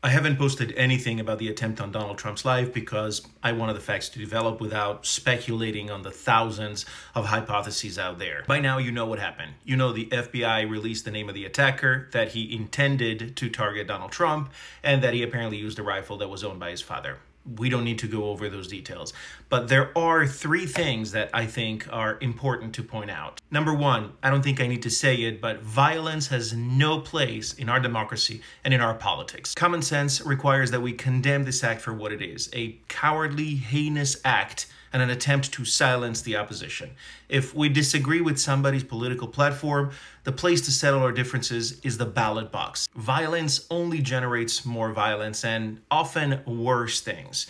I haven't posted anything about the attempt on Donald Trump's life because I wanted the facts to develop without speculating on the thousands of hypotheses out there. By now, you know what happened. You know the FBI released the name of the attacker, that he intended to target Donald Trump, and that he apparently used a rifle that was owned by his father. We don't need to go over those details. But there are three things that I think are important to point out. Number one, I don't think I need to say it, but violence has no place in our democracy and in our politics. Common sense requires that we condemn this act for what it is, a cowardly, heinous act and an attempt to silence the opposition. If we disagree with somebody's political platform, the place to settle our differences is the ballot box. Violence only generates more violence and often worse things.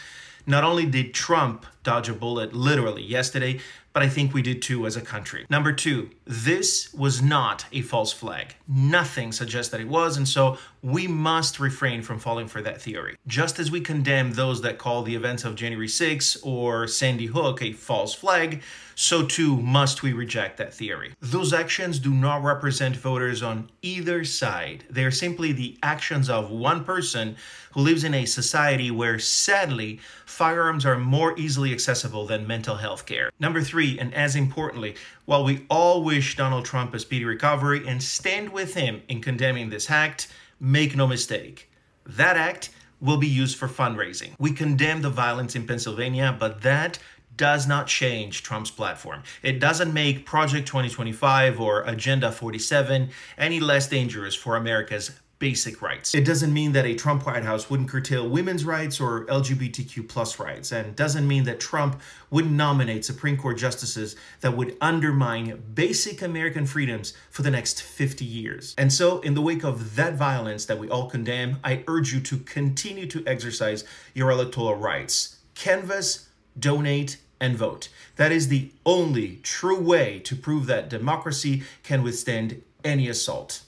Not only did Trump dodge a bullet literally yesterday, but I think we did too as a country. Number two, this was not a false flag. Nothing suggests that it was, and so we must refrain from falling for that theory. Just as we condemn those that call the events of January 6th or Sandy Hook a false flag, so too must we reject that theory. Those actions do not represent voters on either side. They are simply the actions of one person who lives in a society where, sadly, firearms are more easily accessible than mental health care. Number three, and as importantly, while we all wish Donald Trump a speedy recovery and stand with him in condemning this act, make no mistake, that act will be used for fundraising. We condemn the violence in Pennsylvania, but that does not change Trump's platform. It doesn't make Project 2025 or Agenda 47 any less dangerous for America's basic rights. It doesn't mean that a Trump White House wouldn't curtail women's rights or LGBTQ plus rights, and doesn't mean that Trump wouldn't nominate Supreme Court justices that would undermine basic American freedoms for the next 50 years. And so, in the wake of that violence that we all condemn, I urge you to continue to exercise your electoral rights. Canvass, donate, and vote. That is the only true way to prove that democracy can withstand any assault.